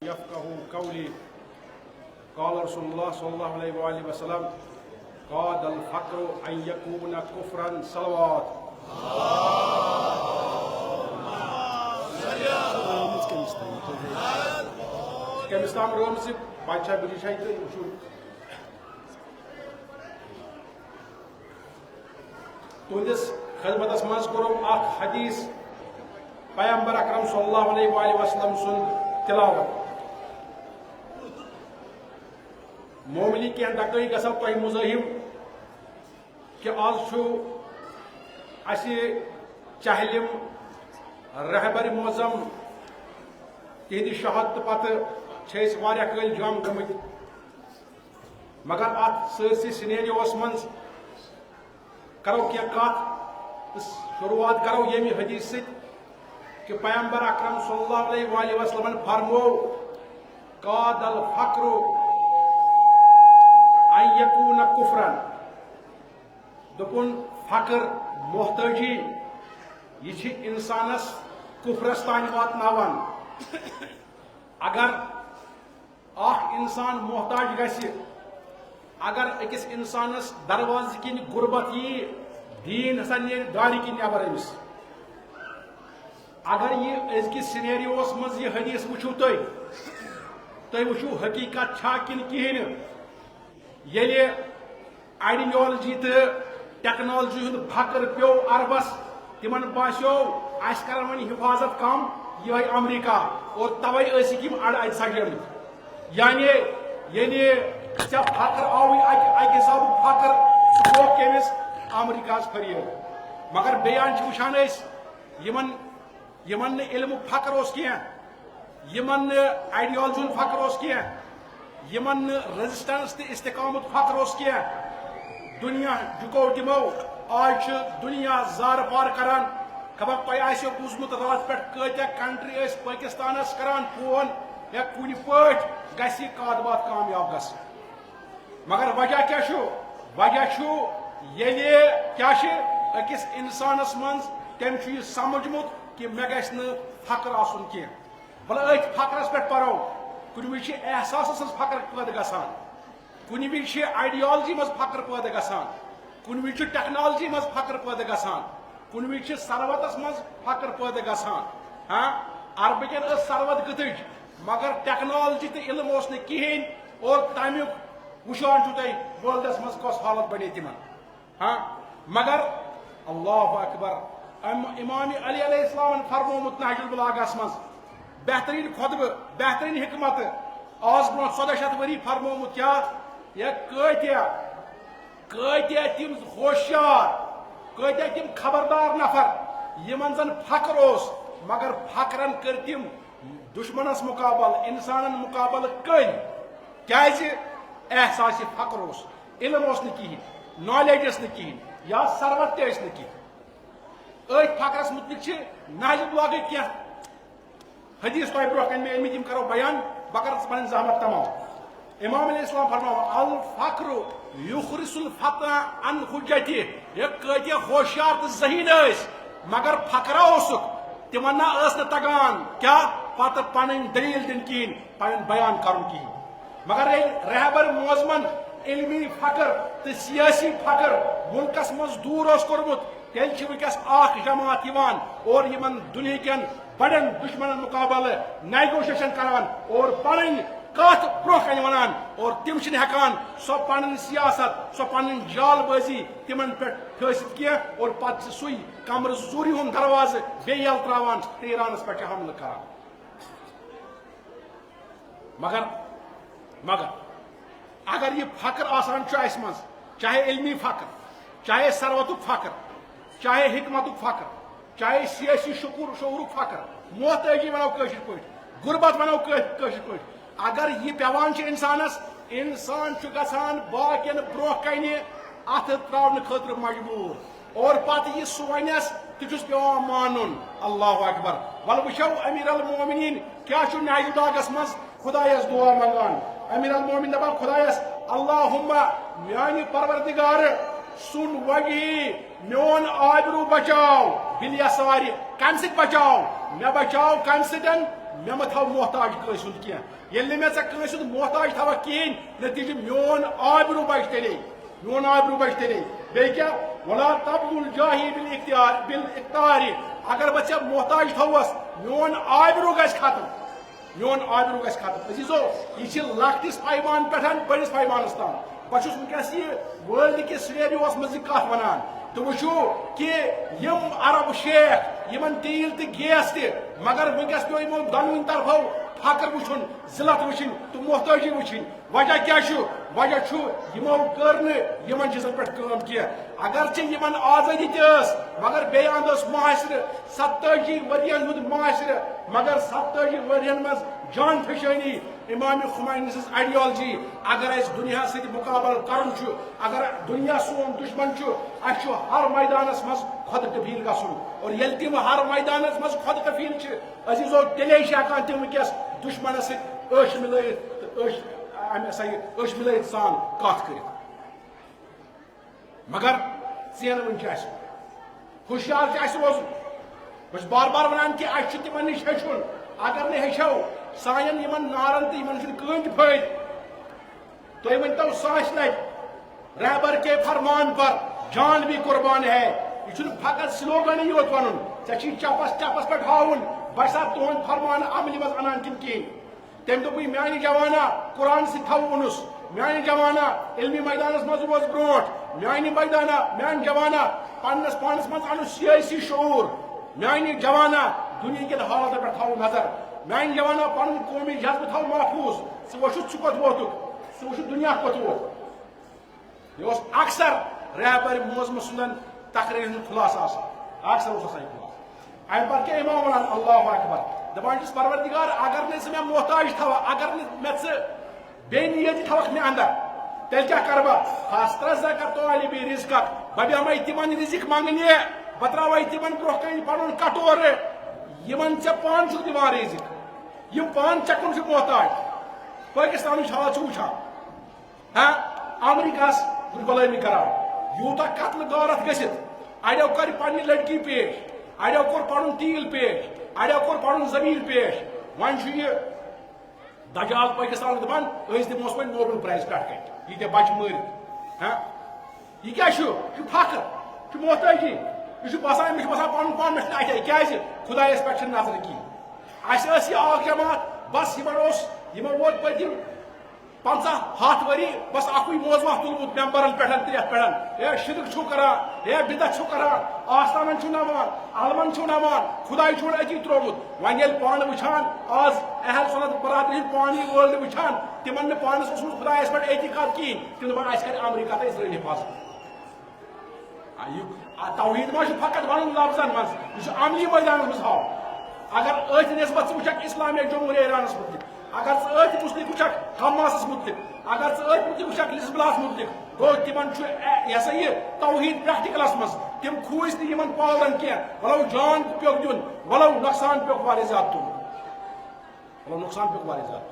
يفقهوا قولي. قال رسول الله صلى الله عليه وآله وسلم قاد الفقر أن يكون كفرا. صلوات. كم استعمل رمز بادشاہ بریشائی تو وشو تہندس خدمتس مز کرو اخ حدیث پیغمبر اکرم صلی اللہ علیہ وآلہ وسلم سن تلاوت. مومنی کی دقی گسو تہ مزاحم کہ آج اسی چہلم رہبر معظم تہندِ شہادت پتہ واریاہ کٲلۍ جم گٔمٕتۍ مگر ات سٲرسٕے سِنیریوس منٛز کرو کینٛہہ کتھ تہٕ شروعات کرو ییٚمہِ حدیث سۭتۍ کہ پیغمبر اکرم صلی اللہ علیہ وآلہ وسلم فرمو قاد الفقر ان یکون کفرا. دپن فقر محتاجی یہ انسانس کفرس تان واتناوان. اگر اخ انسان محتاج گژھِ اگر أکِس انسانس دروازٕ کِنۍ غربت یی دین ہسا نیرِ دارِ کِنۍ نٮ۪بر أمِس. اگر یہ أزکِس سِنیریوس منٛز یہ حدیث وٕچھِو تُہۍ وٕچھِو حقیقت چھا کِنہٕ کِہیٖنۍ نہٕ. ییٚلہِ آیڈیالجی تہٕ ٹیکنالوجی ہُنٛد پھکر پیوٚو عربس تِمن باسیو اَسہِ کرن وۄنۍ حفاظت کم یِہوٚے امریکہ اور توے ٲسِکھ یِم اڑٕ اَتہِ سجٲمٕتۍ. یعنی ییٚلہِ ژےٚ فخر آوٕے اکہِ حسابُک فخر سُہ گوٚو کٔمِس امریکہس فریٖد. مگر بیٚیہِ چھِ وٕچھان أسۍ یِمن نہٕ علمُک فخر اوس کینٛہہ یِمن نہٕ آیڈیالجی ہُنٛد فخر اوس کینٛہہ یِمن نہٕ ریزسٹنس تہٕ استقامت فخر اوس کینٛہہ. دُنیا جُکو تِمو آز چھُ دُنیا زارٕ پار کران. خبر تۄہہِ آسیو بوٗزمُت راتھ پٮ۪ٹھ کۭتیاہ کنٹری ٲسۍ پٲکِستانس کران فون یا کُنہِ پٲٹھۍ گژھِ یہِ کادبات کامیاب گژھٕنۍ. مگر وجہ کیٛاہ چھُ؟ وجہ چھُ ییٚلہِ کیٛاہ چھِ أکِس انسانس منٛز تٔمۍ چھُ یہِ سمجھمُت کہ مےٚ گژھِ نہٕ فخر آسُن کینٛہہ. بلہٕ أتھۍ فخرس پٮ۪ٹھ پرو. کُنہِ وِزِ چھِ احساسس منٛز فخر پٲدٕ گژھان کُنہِ وِزِ چھِ آیڈیالجی منٛز فخر پٲدٕ گژھان کُنہِ وِزِ چھُ ٹیکنالوجی منٛز فخر پٲدٕ گژھان کُنہِ وِزِ چھِ ثروتس منٛز فخر پٲدٕ گژھان. عربٕکٮ۪ن ٲس ثروت گٕتٕج مگر ٹیکنالوجی تہٕ علم اوس نہٕ کِہیٖنۍ اور تمیُک وٕچھان چھُو تُہۍ وٲلڈس منٛز کۄس حالت بنے تِمن. مگر اللہ اکبر امام علی علیہ السلام فرمومُت نہج البلاغس منٛز بہترین خطبہٕ بہترین حکمت آز برونٛہہ 1400 ؤری فرمومُت کیٛاہ یا کۭتیاہ تِم ہوشیار کۭتیاہ تِم خبردار نفر یِمن زن فخر اوس مگر فخرن کٔر تِم دشمنس مقابل انسانن مقابل کٔلۍ. کیٛازِ احساسِ فخر اوس علم اوس نہٕ کِہیٖنۍ نالیج ٲس نہٕ کِہیٖنۍ یا ثروت تہِ ٲسۍ نہٕ کِہیٖنۍ. أتھۍ فخرس متعلق چھِ نہج البلاغٕکۍ کینٛہہ حدیث تۄہہِ برونٛہہ کنہِ مےٚ أنمٕتۍ یِم کرو بیان بہٕ کرٕ پنٕنۍ زحمت تمام. امام علیہ السلام فرماوان الفقر یُخرِسُ الفتى عن حجتہِ. ہے کۭتیاہ ہوشیار تہٕ ذہین ٲسۍ مگر فخرا اوسُکھ تِمن نہ ٲس نہٕ تگان کیٛاہ پتہٕ پنٕنۍ دلیٖل دِنۍ کِہیٖنۍ پنُن بیان کرُن کِہیٖنۍ. مگر ییٚلہِ رہبر معظمن علمی فخر تہٕ سیٲسی فخر مُلکس منٛز دوٗر اوس کوٚرمُت تیٚلہِ چھِ وٕنکیٚس اکھ جماعت یِوان اور یِمن دُنہِکٮ۪ن بڑٮ۪ن دُشمنن مُقابلہٕ نیگوشیشن کران اور پنٕنۍ کتھ برونٛہہ کنہِ ونان اور تِم چھِنہٕ ہٮ۪کان سۄ پنٕنۍ سیاست سۄ پنٕنۍ جال بٲزی تِمن پٮ۪ٹھ پھٲسِتھ کینٛہہ اور پتہٕ چھِ سُے کمرٕ ژوٗرِ ہُنٛد دروازٕ بیٚیہِ یلہٕ تراوان تہٕ ایرانس پٮ۪ٹھ چھِ حملہٕ کران. مگر اگر یہ فخر آسان چھُ اسہِ منٛز چاہے علمی فخر چاہے ثروتُک فخر چاہے حکمتُک فخر چاہے سیاسی شعورُک فخر محتٲجی ونو کٲشِر پٲٹھۍ غربت ونو کٲشِر پٲٹھۍ اگر یہ پیوان چھُ انسانس انسان چھُ گژھان باقین برونٛہہ کنہِ اتھٕ تراونہٕ خٲطرٕ مجبوٗر اور پتہٕ یہِ سُہ ونٮ۪س تہِ چھُس پیوان مانُن. اللہ اکبر. ولہٕ وٕچھو امیر المومنیٖن کیٛاہ چھُ نہج البلاغس منٛز خۄدایس دعا منگان. امیر المومنیٖن دپان خۄدایس اللہُمہ میانہِ پروردگارٕ سُن وجہی میون آبروٗ بچاو بِلیسارِ کمہِ سۭتۍ بچاو مےٚ بچاو کمہِ سۭتۍ مے مہ تھو محتاج کٲنٛسہِ ہُنٛد کینٛہہ ییٚلہِ نہٕ مےٚ ژےٚ کٲنٛسہِ ہُنٛد محتاج تھاوکھ کِہیٖنۍ نتیٖجہِ میون آبروٗ بچہِ تیٚلے میون آبروٗ بچہِ تیٚلے بیٚیہِ کیٛاہ ولا تبدُل جاہی بالاقتار اگر بہٕ ژےٚ محتاج تھووس میون آبروٗ گژھِ ختم میون آبروٗ گژھِ ختم عزیٖزو یہِ چھِ لۄکٹِس پیمان پٮ۪ٹھ بٔڑِس پیمانس تام بہٕ چھُس وٕنکٮ۪س یہِ وٲلڈ کِس ریڈیووس منٛز یہِ کتھ ونان تہٕ وٕچھو کہِ یِم عرب شیخ یِمن تیٖل تہٕ گیس تہِ مگر وٕنکٮ۪س پیٚو یِمو دۄنوٕنی طرفو فخر وٕچھُن ذلت وٕچھِنۍ تہٕ محتٲجی وٕچھِنۍ وجہ کیٛاہ چھُ وجہ چھُ یِمو کٔر نہٕ یِمن چیٖزن پٮ۪ٹھ کٲم کینٛہہ اگرچہِ یِمن آزٲدی تہِ ٲس مگر بیٚیہِ اندٕ اوس معاشرٕ 47 ؤرین ہُنٛد معاشرٕ مگر 47 ؤرین منٛز جان فشٲنی امام خمینی سٕنٛز آئیڈیالجی اگر اسہِ دُنیا سۭتۍ مُقابل کرُن چھُ اگر دُنیا سون دشمن چھُ اسہِ چھُ ہر میدانس منٛز خۄد کفیل گژھُن اور ییٚلہِ تِم ہر میدانس منٛز خۄد کفیل چھِ عزیٖزو تیٚلے چھِ ہٮ۪کان تِم وٕنکٮ۪س دشمنس سۭتۍ أچھ مِلٲیِتھ تہٕ أچھ مِلٲیِتھ سان کتھ کٔرِتھ مگر ژینوٕنۍ چھِ اسہِ ہوشیار چھِ اسہِ روزُن بہٕ چھُس بار بار ونان کہِ اسہِ چھُ تِمن نِش ہیٚچھُن اگر نہٕ ہیٚچھو سانٮ۪ن یِمن نارن تہٕ یِمن چھُنہٕ کٕہۭنۍ تہِ فٲیدٕ تُہۍ ؤنۍتو ساسہِ لٹہِ رہبر کے فرمان پر جان بھی قربان ہے یہ چھُنہٕ فقط سلوگنٕے یوت ونُن ژےٚ چھُے چپس پٮ۪ٹھ ہاوُن بہٕ چھُسا تُہُنٛد فرمان عملہِ منٛز انان کِنہٕ کِہیٖنۍ تٔمۍ دوٚپُے میانہِ جوانا قرآن سۭتۍ تھووُنس میانہِ جوانا علمی میدانس منٛز روز برونٛٹھ میانہِ جوانا پننس پانس منٛز انُن سیٲسی شعوٗر میانہِ جوانا دُنہِکٮ۪ن حالاتن پٮ۪ٹھ تھاوُن نظر میانہِ جوانا پنُن قومی جذبہٕ تھاو محفوٗظ ژٕ وٕچھُتھ ژٕ کوٚت ووتُکھ ژٕ وٕچھُتھ دُنیا کوٚت ووت یہِ اوس اکثر رہبر موزمہٕ سُنٛدن تقریٖرن ہُنٛد خُلاصہٕ آسان اکثر اوس آسان یہِ خُلاصہٕ امہِ پتہٕ کیٛاہ اِمام ونان اللہ اکبر دپان چھُس پروردگار اگر نہٕ ژٕ مےٚ محتاج تھاوکھ اگر نہٕ مےٚ ژٕ بے نیتی تھاوکھ مےٚ اندر تیٚلہِ کیٛاہ کرٕ بہٕ فاسترزق طالبی رزقک بہٕ بیٚہمے تِمن رزق منٛگنہِ بہٕ تراوے تِمن برونٛہہ کنہِ پنُن کٹورٕ یِمن ژےٚ پانہٕ چھُکھ دِوان رزق یِم پانہٕ ژےٚ کُن چھِ محتاج پٲکستانٕچ حالات چھِ وٕچھان امریکہس غلٲمی کران یوٗتاہ قتلہٕ غارت گٔژھِتھ اڑیو کر پننہِ لڑکی پیش اڑیو کوٚر پنُن تیٖل پیش اڑیو کوٚر پنُن زمیٖن پیش وۄنۍ چھُ یہِ دجال پٲکستان دپان أسۍ دِمہوس وۄنۍ نوبل پرایز پٮ۪ٹھ کَنہِ ییٖتیٛاہ بچہِ مٲرِتھ یہِ کیٛاہ چھُ یہِ چھُ فخر یہِ چھُ محتٲجی یہِ چھُ باسان مےٚ چھُ باسان پنُن پان مےٚ چھُنہٕ اَتھے کیٛازِ خۄدایس پٮ۪ٹھ چھِنہٕ نظر کِہیٖنۍ اسہِ ٲس یہِ اکھ جماعت بس یِمن ووت پٔتِم 50-100 ؤری بس اکُے موضوع تُلمُت ممبرن پٮ۪ٹھ 3 پٮ۪ٹھ ہے شرک چھُو کران ہے بدعت چھُو کران آستانن چھُو نوان عالمن چھُو نوان خُداے چھُون أتی تروومُت وۄنۍ ییٚلہِ پانہٕ وٕچھان آز اہل سنت برادری ہٕنٛدۍ پانہٕ یہِ وٲلڈ وٕچھان تِمن نہٕ پانس اوسمُت خُدایس پٮ۪ٹھ اعتقاد کِہیٖنۍ تِم دپان اسہِ کرِ امریکہ تہٕ اسرٲیل حفاظت توحیٖد ما چھُ فقط ونُن لفظن منٛز یہِ چھُ عملی مٲدانس منٛز ہاو اگر أتھۍ نسبت ژٕ وٕچھکھ اسلامیہ جمہوٗرِیا ایرانس متعلق اگر ژٕ أتھۍ مُتعلق وٕچھکھ حماسس متعلق اگر ژٕ أتھۍ متعلق وٕچھکھ حزبُلہس متعلق گوٚو تِمن چھُ یہِ ہسا یہِ توحیٖد پریکٹِکلس منٛز تِم کھوٗژۍ نہٕ یِمن پاورن کینٛہہ ولو جان تہِ پیوٚکھ دیُن ولو نۄقصان پیوٚکھ واریاہ زیادٕ تُلُن واریاہ زیادٕ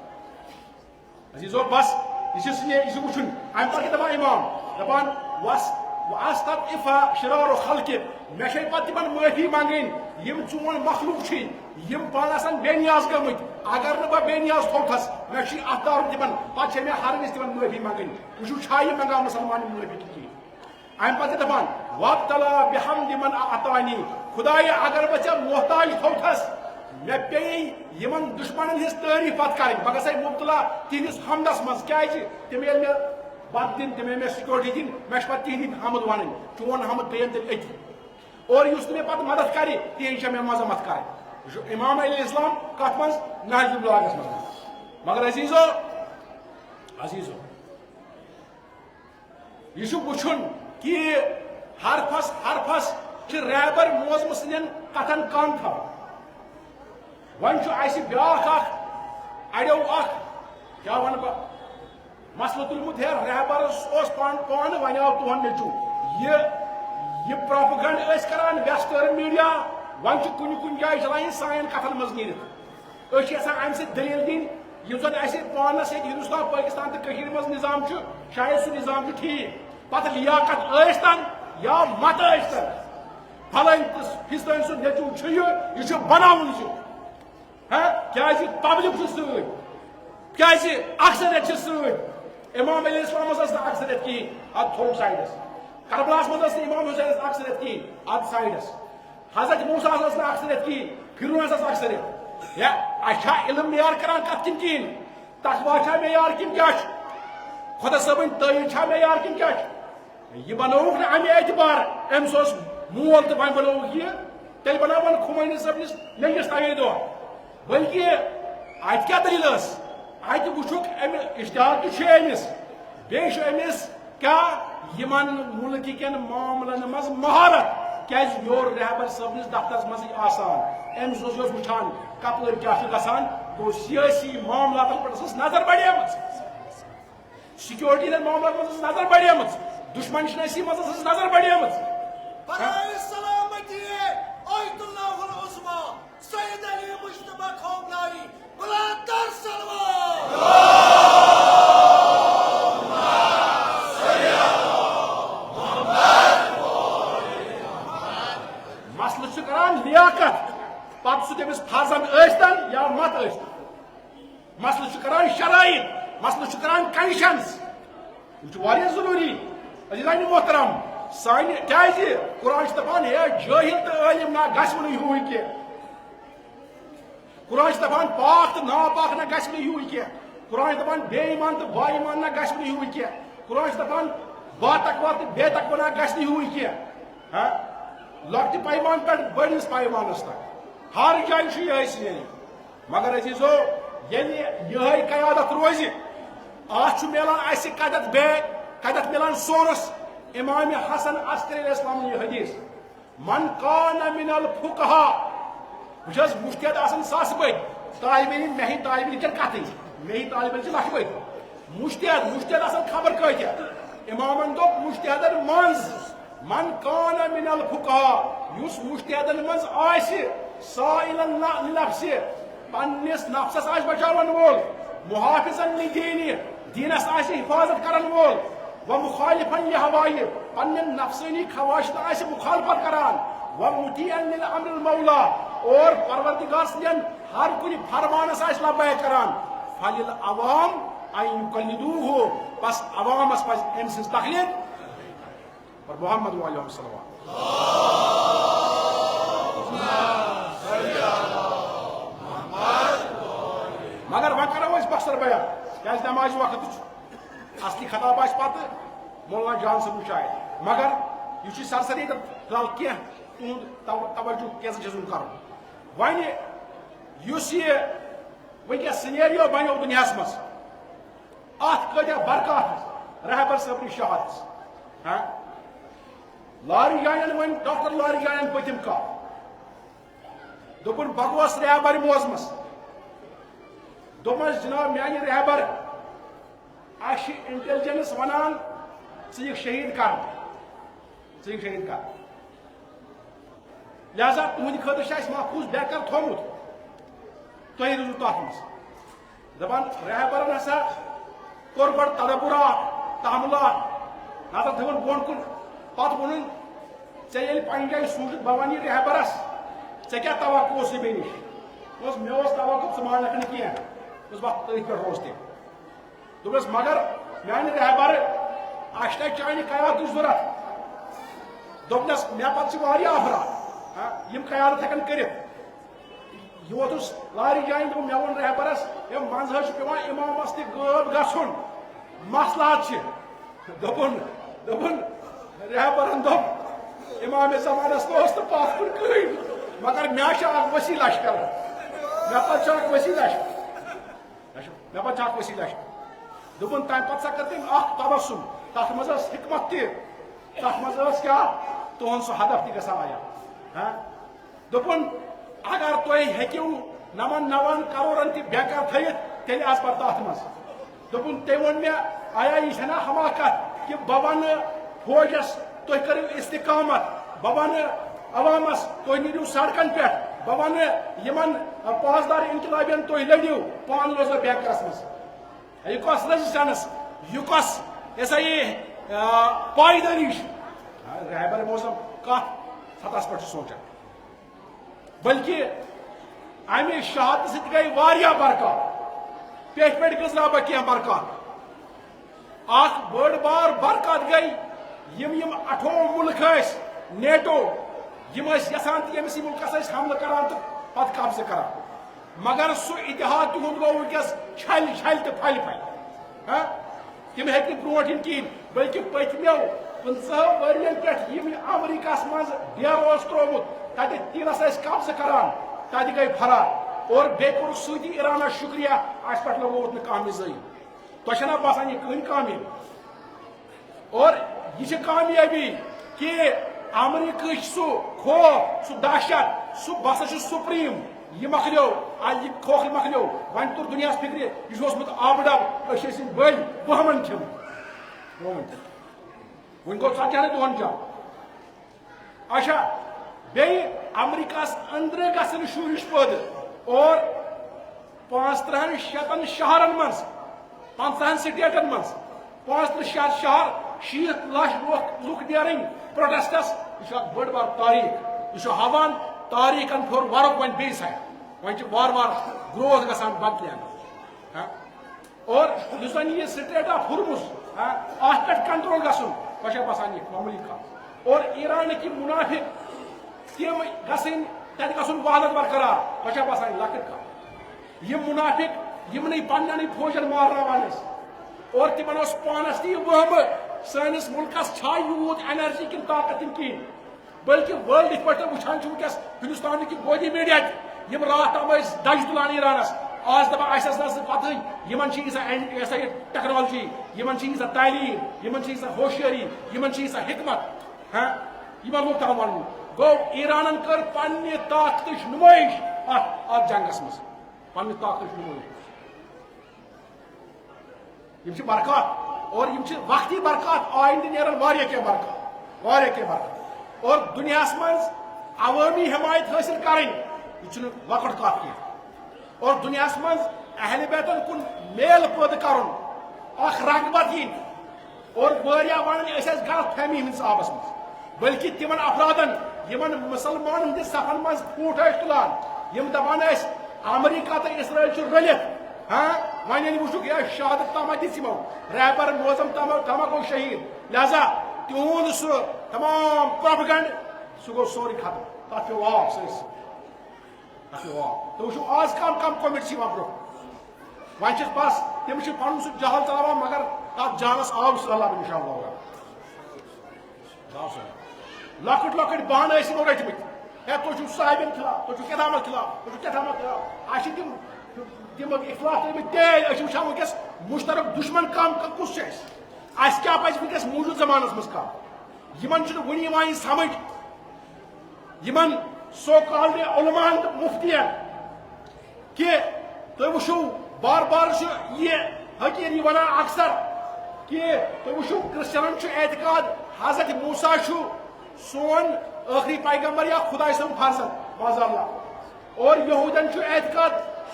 عزیٖزو بس یہِ چھُ وٕچھُن امہِ پتہٕ کیٛاہ دپان اِمام دپان واستضعف شرار خلقہِ مےٚ چھے پتہٕ تِمن معٲفی منٛگٕنۍ یِم چون مخلوق چھِ یِم پانہٕ آسان بے نیاز گٔمٕتۍ اگر نہٕ بہٕ بے نیاز تھوٚوتھس مےٚ چھُے اتھ تارُن تِمن پتہٕ چھے مےٚ ہر وِزِ تِمن معٲفی منٛگٕنۍ وٕچھِو چھا یہِ منٛگان مُسلمان یِم معٲفی کِنہٕ کِہیٖنۍ امہِ پتہٕ چھِ دپان وابتلا بحمدِ من اعطانی خُدایا اگر بہٕ ژےٚ محتاج تھوٚوتھس مےٚ پیٚیہِ یِمن دُشمنن ہٕنٛز تعریٖف پتہٕ کرٕنۍ بہٕ گژھے مُبتلا تِہنٛدِس حمدس منٛز کیٛازِ تِم ییٚلہِ مےٚ بتہٕ دِنۍ تِم ییٚلہِ مےٚ سِکیورٹی دِنۍ مےٚ چھِ پتہٕ تِہنٛدۍ حمد ونٕنۍ چون حمد پیٚیَن تیٚلہِ أتی اور یُس نہٕ مےٚ پتہٕ مدد کرِ تِہنٛز چھےٚ مےٚ مذمت کرٕنۍ یہِ چھُ امام علیہ السلام کتھ منٛز نہج البلاغس منٛز مگر عزیٖزو یہِ چھُ وٕچھُن کہِ حرفس چھِ رہبر موزمہٕ سٕنٛدٮ۪ن کتھن کن تھاوان وۄنۍ چھُ اسہِ بیٛاکھ اکھ اڑیو اکھ کیٛاہ ونہٕ بہٕ مسلہٕ تُلمُت ہے رہبرس اوس پانہٕ وۄنۍ آو تُہُنٛد نیٚچوٗ یہِ پراپگنڈ ٲسۍ کران ویسٹٲرن میٖڈیا وۄنۍ چھُ کُنہِ جایہِ چلاوٕنۍ سانٮ۪ن کتھن منٛز نیٖرِتھ أسۍ چھِ یژھان امہِ سۭتۍ دٔلیٖل دِنۍ یُس زن اسہِ پانس ییٚتہِ ہندوستان پٲکستان تہٕ کٔشیٖرِ منٛز نظام چھُ شاید سُہ نظام چھُ ٹھیٖک پتہٕ لیاقت ٲسۍتن یا مت ٲسۍتن فلٲنۍ تہٕ فِستٲنۍ سُنٛد نیٚچوٗ چھُ یہِ چھُ بناوُن چھُ پبلک سی اکثریت ست امام علیہ السلام اکثریت کہین ات تھوڑ سائڈس کربلاس مز امام حسین اکثریت کہین ات سائڈس حضرت موسیٰ اکثریت کہین فرعون اکثریت اچھا علم معیار کران کت کن کہین تقوا چھا معیار کن کیا خدا صبن تعین چھا معیار کن کیا یہ بنوک نا امہ اعتبار امس مول تو وی بنوک یہ تیل بناون خمینی صبنس ننگس تگے دہ بلکہ ات کیا دلیل ات وچھک اشتہار تو امس بیس امس کیا یمن ملک کن معاملن مز مہارت کیاز یور رہبر صبنس دفترس مز آسان امس وچھان کپر کیا گژھان گو سیاسی معاملات پہ نظر بڑھے سیکورٹی معاملات مز نظر بڑھے دشمن شناسی مز نظر بڑھے سلامتی آیت اللہ العظمی سید علی مجتبی خامنائی بلندتر سلوات مسئلہ کران لیاقت پتہ سہ تمس فرزن ٲسۍتن یا مت ٲسۍتن مسئلہ کران شرائط مسئلہ کران کنڈیشنز یہ ضروری عزیزان محترم سان کیاز قرآن دپان ہے جاہل تو عالم نہ گژھو نہٕ ہیوٗے کینٛہہ قرآن دپان پاک تو ناپاک نہ گژھِ نہٕ ہیوٗے کینٛہہ قرآن دپان بے ایمان تو با ایمان نہ گژھِ نہٕ ہیوٗے کینٛہہ قرآن دپان با تقوا تو بے تقوا نہ گژھِ نہٕ ہیوٗے کینٛہہ لۄکٹہِ پیمان پٮ۪ٹھ بٔڑِس پیمانس تک ہر جایہِ چھُ یِہے سیٖن مگر عزیٖزو ییٚلہِ یِہے قیادت روزِ اتھ چھُ میلان اسہِ کتٮ۪تھ کتٮ۪تھ میلان سورس امام حسن عسکری علیہ السلام یہ حدیث من کان من الفقہا بچ مشتیت آسان ساس بد طالب علم مے طالب علم کتیں مے طالب علم لچھ بد مشتیت آسان خبر کتیا امامن دپ مشتیتن منز من کان من الفقہا یس مشتیتن منز آسی سائلا لنفسہ پنس نفسس آس بچاون وول محافظن لدینہ دینس آس حفاظت کرن وول ومخالفا لهوائه پنن نفسانی خواہشات آس مخالفت کران ومطیعا للامر المولا اور پروردگار سندین ہر کن فرمانس آس لبیک کران فللعوام ان یقلدوه بس عوامس پز ام سز تقلید اور محمد علیہ وسلم مگر وۄنۍ کرو أسۍ بخشر بیان کیاز نماز وقت اصلی خطاب آس پتہ مولانا جان صاحب شاید مگر یہ سرسری فلحال کی توجہ کیسے چھس کر ونس یہ ونکس سینیریو بنو دنیا مز ات کتیا برکات رہبر صبر شہادت لاری جانن ون ڈاکٹر لاری جانن پتم کت دپن بگوس رہبر موزمس دپس جناب میانہ رہبر اش انٹیلیجنس ونان ثک شہید کر لہذا تہند خاطر محفوظ بہتر تھومت تھی روزو تر مز دپان رہبرن ہسا کور گۄڈٕ تدبرات تحملات نظر تھون بون کن پتہٕ وونُن ژےٚ ییٚلہِ پننہِ جایہِ سوٗنٛچِتھ بہٕ ونہٕ یہِ رہبرس ژےٚ کیٛاہ توقع اوسُے مےٚ نِش مےٚ اوس توقع ژٕ مانکھ نہٕ کینٛہہ بہٕ تٔتھۍ پٮ۪ٹھ روز تہِ دوٚپنس مگر میانہِ رہبر اَسہِ چھِ چانہِ قیادتٕچ ضروٗرت دوٚپنس مےٚ پتہٕ چھِ واریاہ افراد یِم قیادت ہٮ۪کن کٔرِتھ یہ ووتُس لارِ جانہِ دوٚپ مےٚ ووٚن رہبرس ہے منٛزٕ حظ چھُ پیٚوان اِمامس تہِ غٲب گژھُن مسلات چھِ دوٚپُن رہبرن دوٚپ امام زمانس تہِ اوس نہٕ پتھ کُن کٕہٕنۍ مگر مےٚ چھُ اکھ ؤسیع لشکر مےٚ پتہٕ چھُ اکھ ؤسیع لشکر دوٚپُن تمہِ پتہٕ سا کٔر تٔمۍ اکھ تبسم تتھ منٛز ٲس حکمت تہِ تتھ منٛز ٲس کیٛاہ تُہُنٛد سُہ ہدف تہِ گژھان عیان دوٚپُن اگر تُہۍ ہیٚکِو 99 کرورن تہِ بینکر تھٲیِتھ تیٚلہِ آسہٕ پتہٕ تتھ منٛز دوٚپُن تٔمۍ ووٚن مےٚ آیا یہِ چھنا حماقت کہِ بہٕ ونہٕ فوجس تُہۍ کٔرِو استقامت بہٕ ونہٕ عوامس تُہۍ نیٖرِو سڑکن پٮ۪ٹھ بہٕ ونہٕ یِمن پاسدار انقلابین تُہۍ لٔڑِو پانہٕ روزو بینکرس منٛز یہ کس ریزسٹنس یہ کس یہ سا یہ پائیداری رہبر موسم کت سطح پہ سوچان بلکہ امہ شہادت ست گئی واریاہ برکات پیٹ پیٹ گزرا بہ کینٛہہ برکات اخ بڑ بار برکات گئی یم 18 ملک ٲسۍ نیٹو یم ٲسۍ یژھان تہِ ییٚمِسٕے ملکس ٲسۍ حملہٕ کران تہٕ پتہٕ قبضہٕ کران مگر سُہ اتحاد تِہُنٛد گوٚو وٕنکٮ۪س چھلہِ چھلہِ تہٕ پھلہِ پھلہِ تم ہیٚکہِ نہٕ برونٛٹھ یِن کِہیٖنۍ بلکہِ پٔتمیو 50 ؤرین پٮ۪ٹھ یِم امریکہس منٛز ڈیر اوس تروومُت تتہِ تیٖلس ٲسۍ قبضہٕ کران تتہِ گٔے فرار اور بیٚیہِ کوٚر سعودی ایرانس شُکریہ اَسہِ پٮ۪ٹھ لگووُکھ نہٕ کانٛہہ مِزٲیی تۄہہِ چھنا باسان یہِ کٕہٕنۍ کامیٲبی اور یہ چھِ کامیٲبی کہ امریکہ سُہ خوف سُہ دہشت سُہ بسا چھُ سپریٖم یہ مۄکلیو یہ کھوکھر مۄکلیو وۄنۍ توٚر دُنیاہس فکرِ یہِ چھُ اوسمُت آبہٕ ڈبہٕ أسۍ ٲسۍ بٔلۍ بہمن کھیٚمٕتۍ وۄنۍ گوٚو 40 دۄہن جا اچھا بیٚیہِ امریکہس أنٛدرٕ گژھن شُرِش پٲدٕ اور 35-6 شہرن منٛز 50 سٹیٹن منٛز 35 شہر 60 لچھ لُکھ نیرٕنۍ پروٹیسٹس یہ اکھ بٔڑ بار تاریخ یہ ہاوان تاریخن پھور ورق وۄنۍ بیٚیہِ سایڈ وۄنۍ چھِ وار وار گروتھ گژھان بدلین اور یُس زن یہ سٹیٹ آف ہُرمُز اتھ پٮ۪ٹھ کنٹرول گژھُن تۄہہِ چھا باسان یہِ معموٗلی کتھ اور ایرانٕکۍ یِم مُنافِق تِم گژھٕنۍ تتہِ گژھُن وحدت برقرار تۄہہِ چھا باسان یہِ لۄکٕٹ کتھ یِم مُنافِق یِمنٕے پننٮ۪نٕے فوجن مارناوان ٲسۍ اور تِمن اوس پانس تہِ یہِ وہمہٕ سٲنِس مُلکس چھا یوٗت اینرجی کِنہٕ طاقت تِم کِہیٖنۍ بلکہ ورلڈ یِتھ پٲٹھۍ وٕچھان چھِ وٕنکٮ۪س ہندوستانٕکۍ گودی میڈیا تہِ یِم راتھ تام ٲسۍ دج تُلان ایرانس آز دپان اَسہِ ٲس نہٕ سُہ پتہٕے یِمن چھِ ییٖژاہ یہِ ٹیکنالوجی یِمن چھِ ییٖژاہ تعلیٖم یِمن چھِ ییٖژاہ ہوشیٲری یِمن چھِ ییٖژاہ حکمت یِمن لوٚگ تام ونُن گوٚو ایرانن کٔر پننہِ طاقتٕچ نُمٲیش اتھ جنگس منٛز پننہِ طاقتٕچ نُمٲیش یِم چھِ برکات اور یِم چھِ وقتی برکات آیندٕ نیرن واریاہ کینٛہہ برکات واریاہ کینٛہہ برکات اور دُنیاہس منٛز عوٲمی حمایت حٲصِل کرٕنۍ یہِ چھُنہٕ لۄکُٹ کتھ کینٛہہ اور دُنیاہس منٛز اہلِ بیتن کُن میل پٲدٕ کرُن اکھ رغبت یِنۍ اور واریاہ ونان أسۍ ٲسۍ غلط فہمی ہٕنٛدِس آبس منٛز بلکہِ تِمن افرادن یِمن مُسلمانن ہٕنٛدِس صفن منٛز پھوٗٹ ٲسۍ تُلان یِم دپان ٲسۍ امریکہ تہٕ اسرائیل چھُ رٔلِتھ وۄنۍ ییٚلہِ وٕچھُکھ یہِ شہادت تامہ دِژ یِمو رہبر موزم تامہ گوٚو شہیٖد لہذا تِہُنٛد سُہ تمام پروپگنڈ سُہ گوٚو سورُے ختم تتھ پیوٚو آب سٲرسٕے تتھ پیوٚو آب تُہۍ وٕچھِو آز کم کومِٹ چھِ یِوان برونٛہہ وۄنۍ چھِ بس تِم چھِ پنُن سُہ جہل چلاوان مگر تتھ جہلس آب سہلاب انشاءاللہ لۄکٕٹۍ لۄکٕٹۍ بہانہٕ ٲسۍ یِمو رٔٹمٕتۍ ہے تُہۍ چھِو صاحبن خلاف تُہۍ چھِو کیٛاتھامتھ خلاف تُہۍ چھِو کیٛاتھامتھ خلاف اَسہِ چھِ تِم اخلاق ترٲومٕتۍ تیز أسۍ چھِ وٕچھان وٕنکٮ۪س مُشترک دُشمن کم کُس چھُ اَسہِ کیٛاہ پزِ وٕنکٮ۪س موٗجوٗد زمانس منٛز کرُن یِمن چھُنہٕ وُنہِ یِوان یہِ سمجھ یِمن سو کالڈ علماہن تہٕ مُفتین کہ تُہۍ وٕچھِو بار بار چھُ یہِ حقیٖری ونان اکثر کہ تُہۍ وٕچھِو کرسچنن چھُ اعتقاد حضرت موسیٰ چھُ سون ٲخری پیغمبر یا خۄداے سُنٛد فرزند معاذ اللہ اور یہوٗدن چھُ اعتقاد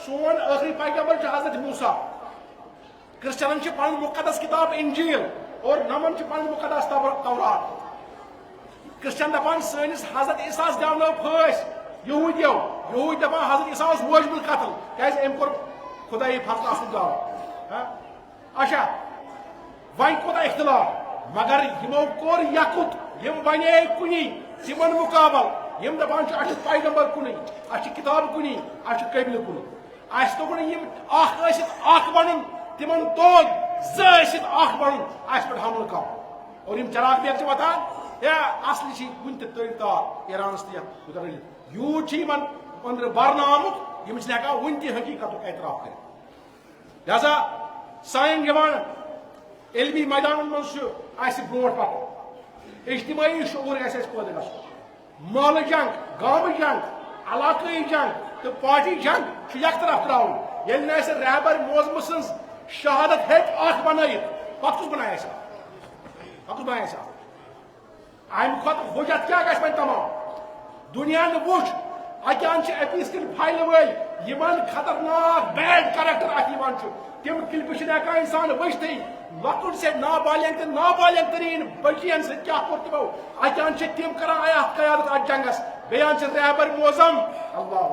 سون ٲخری پیغمبر چھُ حضرت موسیٰ کرسچنن چھِ پنُن مُقدس کِتاب انجیل اور نمن چھِ پنُن مُقدس تورات کرسچن دپان سٲنِس حضرت عیساہس دیونٲو پھٲسۍ یہوٗدۍ دپان حضرت عیسیٰ اوس وٲجمُت قتل کیازِ أمۍ کوٚر خۄدایہِ فضلہ سُنٛد دعوٕ اچھا وۄنۍ کوٗتاہ اختلاف مگر یِمو کوٚر یکُت یِم بنے کُنی تِمن مُقابل یِم دپان چھِ اَسہِ چھُ پیغمبر کُنُے اَسہِ چھِ کِتاب کُنی اَسہِ چھُ قٲبلہِ کُنُے اَسہِ توٚگ نہٕ یِم اکھ ٲسِتھ اکھ بنُن تِمن توٚگ زٕ ٲسِتھ اکھ بنُن اَسہِ پٮ۪ٹھ حملہٕ کرُن اور یِم چراغ بیگ چھِ وتھان ہے اصلی چھِ کُنہِ تہِ تٔرۍ تار ایرانس تہِ یتھ رٔلِتھ یوٗت چھُ یِمن أنٛدرٕ برنہٕ آمُت یِم چھِنہٕ ہٮ۪کان وُنہِ تہِ حقیٖقتُک اعتراف کٔرِتھ لہذا سانٮ۪ن جوانن علمی میدانن منٛز چھُ اَسہِ برونٛٹھ پکُن اجتماعی شعوٗر گژھِ اَسہِ پٲدٕ گژھُن محلہٕ جنگ گامہٕ جنگ علاقٲیی جنگ تہٕ پارٹی جنگ چھُ یکطرف تراوُن ییٚلہِ نہٕ اَسہِ رہبر موزمہٕ سٕنٛز شہادت ہیٚکہِ اکھ بنٲیِتھ پتہٕ کُس بنایہِ اَسہِ اکھ امہِ کھۄتہٕ حُجت کیٛاہ گژھِ وۄنۍ تمام دُنیا نہٕ وُچھ اَکیٛان چھِ أپیٖس کِنۍ پھایلہٕ وٲلۍ یِمن خطرناک بیڈ کریکٹر اَتھ یِوان چھُ تِم کِلپہٕ چھِنہٕ ہٮ۪کان اِنسان وٕچھتھٕے لۄکُٹ سے نابالغ تہٕ نابالغ تریٖن بٔچین سۭتۍ کیٛاہ کوٚر تِمو اَکیٛان چھِ تِم کران اَتھ قیادت اَتھ جنگس بیٚیان چھِ رہبر موزم اللہ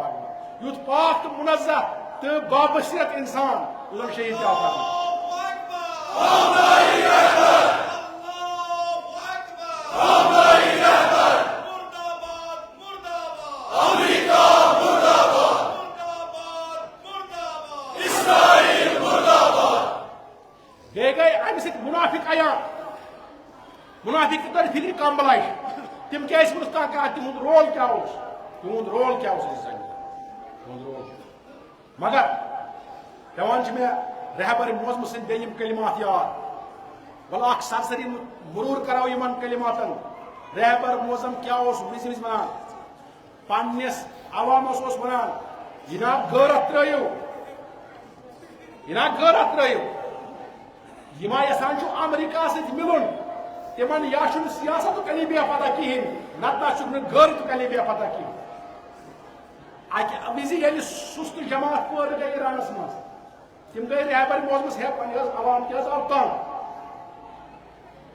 یُتھ پاک تو منزہ تو بابصیرت انسان یُس شہید کیا کرنا گئی امہ سۭتۍ منافق عیان منافق تر فکر کم بلاش تم کیا تہد رول کیا تہد رول کیا تہد رول مگر پیوان میں رہبر موزم سند دیم کلمات یاد بل اخ سرسری مرور کرو یمن کلماتن رہبر موزم کیا وز ونان پنس عوامس ونان جناب غیرت ترو جناب غیرت ترو یما یسان امریکہ ست ملن تمن یا سیاست کلیبیا پتہ کہین نتہ غیرت کلیبیا پتہ کہین اکہ وز یل سست جماعت پور گئی ایرانس مز تم گئی رہبر موزمس ہے پنس عوام کے آو تنگ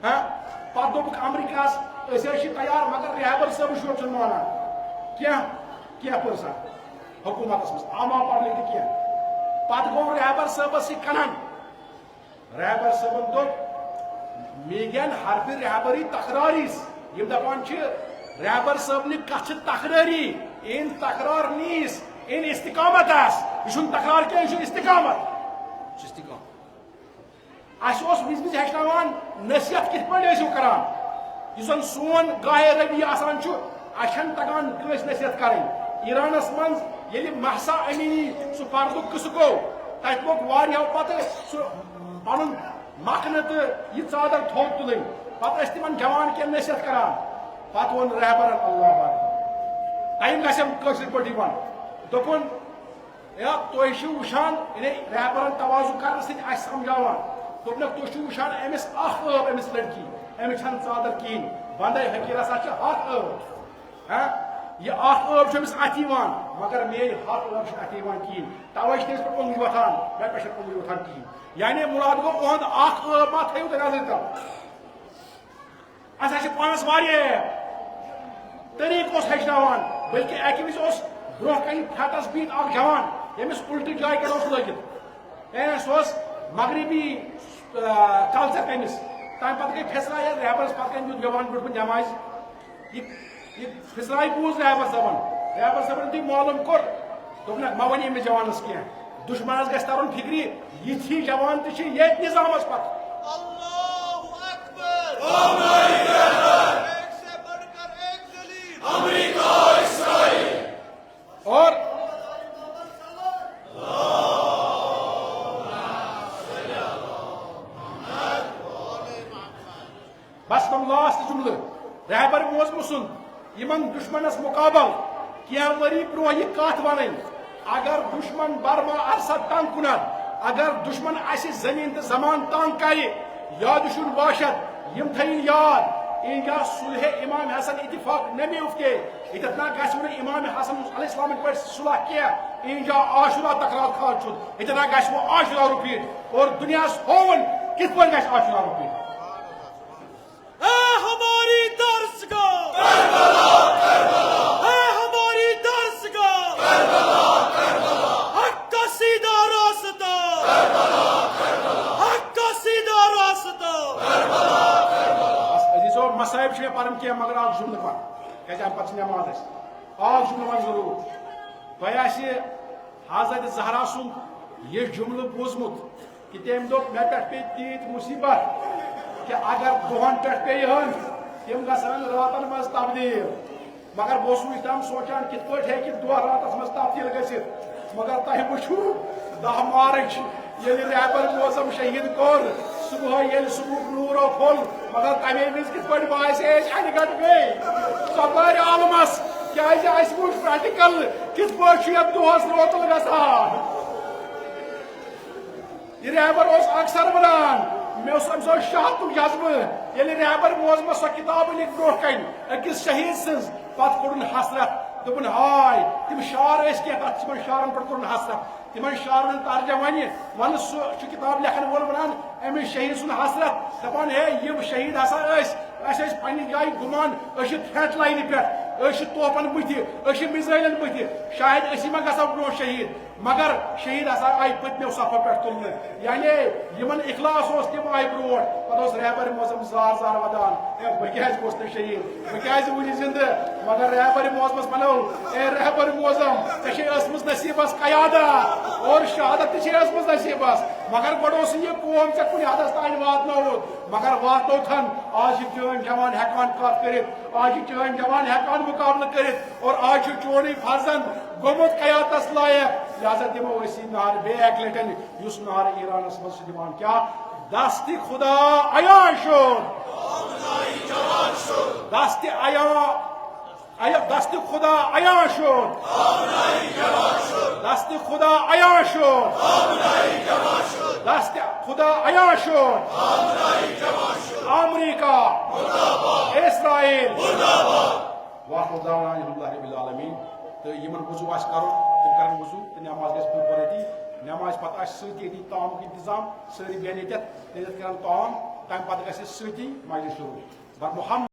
پتہ دوپک امریکہ تیار مگر رہبر صاحب شور مانان کی پرسان حکومت مز عاما پڑھ لکھ کی پتہ گو رہبر صاحبس کنان رہبر صاحبن دوپ میگن حرف رہبری تکراریس یم دپان رہبر صاحب کت تکراری ان تکرار نیس ان استقامت آس یہ تکرار کی یہ استقامت اس وز وز ہچنان نصیحت کت پہ کران یہ سون گاہے روی آسان اچھن تگان کنس نصیحت کریں ایرانس من یل محسا امینی سہ پردک قصہ گو تت لوگ واریاہو پتہ سہ پن مکھنہ تو یہ ژادر تھوٚد تلن پتہ تمن جوان کی نصیحت کران پتہ وون رہبرن اللہ اکبر ٹائم گژھم کٲشِر پٲٹھی ون دوٚپُن تُہۍ چھِو وٕچھان رہبرن توازُ کرنہٕ سۭتۍ اَسہِ سمجھاوان دوٚپنکھ تُہۍ چھِو وٕچھان أمِس اکھ ٲب أمِس لڑکی أمِس چھنہٕ ژادر کِہیٖنۍ بندے حقیٖر ہسا چھِ ہتھ ٲب یہ اکھ ٲب چھِ أمِس اَتھِ یِوان مگر میٲنۍ ہتھ ٲب چھِنہٕ اَتھِ یِوان کِہیٖنۍ تَوَے چھِ تٔمِس پٮ۪ٹھ اوٚنٛگج وۄتھان مےٚ پٮ۪ٹھ چھَنہٕ اوٚنٛگج وۄتھان کِہیٖنۍ یعنی مراد گو اہد اخ ٲب ما تھٲیِو تُہۍ نظرِ تل اَسہِ چھِ پانس واریاہ طریٖقہٕ اوس ہیٚچھناوان بلکہِ اَکہِ وِزِ اوس برونٛہہ کنہِ پھیٚٹس بِہِتھ اکھ جوان ییٚمِس اُلٹہِ جایہِ کٮ۪ن اوس لٲگِتھ سُہ اوس مغربی کلچر تٔمِس تمہِ پتہٕ گٔے پھِسراے ییٚلہِ رہبرس پتہٕ کنہِ دیُت جوان برٛونٛٹھ کُن نٮ۪مازِ یہ پھِسراے بوٗز رہبر صٲبن تہِ معلوٗم کوٚر دوٚپنکھ ما ونی أمِس جوانس کینٛہہ دشمنس گژھِ ترُن فکرِ یِتھی جوان تہِ چھِ ییٚتہِ نظامس پتہٕ اور بس تم لاسٹ جملہ رہبر موزم سند یمن دشمنس مقابل کینٛہہ ؤری برونٛہہ یہِ کتھ ونٕنۍ اگر دشمن برما عرصہ تنگ کُنت اگر دشمن اسہِ زمین تو زمان تنگ کرِ یاد چھُن باشد یم تھٲیِن یاد اینجا صلح امام حسن اتفاق نمی افتے اتنا گھس وہ امام حسن علیہ السلام پہ صلح کیا اینجا عاشورہ تقرار خواہ چھُ اتنا گھس وہ عاشورہ رپیٹ اور دنیا ہوون کت پہ گھس عاشورہ رپیٹ ہماری درس کا کربلا کربلا ہماری درس کا کربلا کربلا حق کا سیدھا راستہ کربلا کربلا حق کا سیدھا راستہ کربلا کربلا عزیزو مصائب چھِ پرن کینٛہہ مگر اکھ جملہٕ پن کیازِ امہِ پتہٕ چھِ نٮ۪ماز اَسہِ اکھ جملہٕ ون ضروٗر تۄہہِ آسہِ حضرت زہرا سُنٛد یہِ جملہٕ بوٗزمُت کہِ تٔمۍ دوٚپ مےٚ پٮ۪ٹھ پیٚیہِ تیٖتۍ مُصیبت کہ اگر دۄہن پٮ۪ٹھ پیٚیہِ ہن تِم گژھن راتن منٛز تبدیٖل مگر بہٕ اوسُس وٕنیُک تام سونٛچان کِتھ پٲٹھۍ ہیٚکہِ دۄہ راتس منٛز تبدیٖل گٔژھِتھ مگر تۄہہِ وٕچھو 10 مارچ ییٚلہِ رہبر موزم شہید کوٚر صبحٲے ییٚلہِ صبحُک نوٗرو پھوٚل مگر تمے وِزِ کِتھ پٲٹھۍ باسے أسۍ اَنہِ گَٹہٕ بیٚیہِ ژۄپٲرۍ عالمس کیازِ اَسہِ وٕچھ پرٛیکٹِکل کِتھ پٲٹھۍ چھُ یتھ دۄہس روتل گژھان یہ رہبر اوس اکثر ونان مےٚ اوس أمۍ سُنٛد شہادتُک جذبہٕ ییٚلہِ رہبر موزمس سۄ کِتاب لِکھ برونٛہہ کنہِ أکِس شہیٖد سٕنٛز پتہٕ کوٚڑُن حسرت دوٚپُن ہاے تِم شعر ٲسۍ کینٛہہ تتھ تِمن شعرن پٮ۪ٹھ کوٚرُن حسرت تِمن شعرن ترجم ونہِ سُہ چھُ کِتاب لیکھن وول ونان أمِس شہیٖد سُنٛد حسرت دپان ہے یِم شہیٖد ہسا ٲسۍ أسۍ ٲسۍ پننہِ جایہِ گُمان أسۍ چھِ فرنٹ لاینہِ پٮ۪ٹھ أسۍ چھِ توپن بٕتھِ أسۍ چھِ مِزایلن بٕتھِ شاید اسی ما گژھو برو شہید مگر شہید ہسا آئی پتمو صفو پہ تلنے یعنی یمن اخلاص اس تم آئی برو پتہ رہبر موزم زار زار ودان بہ کیاز گوس نہ شہید بہ کیاز ونی زندہ مگر رہبر موزمس ونو اے رہبر موزم ژے ٲسمٕژ نصیبس قیادت اور شہادت تہِ چھے ٲسمٕژ نصیبس مگر گۄڈٕ اوس یہ قوم ژےٚ کُنہِ حدس تانۍ واتنووُت مگر واتنوتھن آج چھِ چٲنۍ جوان ہٮ۪کان کتھ کٔرِتھ آج چھِ چٲنۍ جوان ہٮ۪کان مُقابلہٕ کٔرِتھ اور آج چھُ چونُے فرزند گوٚمُت قیادتس لایق لہذا دِمو أسۍ یہِ نعرٕ بیٚیہِ اکہِ لٹہِ یُس نعرٕ ایرانس منٛز چھُ دِوان کیٛاہ دست خدا عیاں شد دست دست خدا عیاں شد دست خدا عیاں شد دست خدا عیاں شد امریکہ اسرائیل واخر دعوانا الحمدللہ رب العالمین تو یمن وضو آسہِ کرُن تِم کرن وضو تہٕ نماز گژھِ پوٗرٕ پٲٹھۍ أتی نماز پتہٕ آسہِ سۭتۍ ییٚتی تامُک انتظام سٲری بیٚہن ییٚتٮ۪تھ کرن تام تمہِ پتہٕ گژھِ سۭتی مجلس شروع بر محمد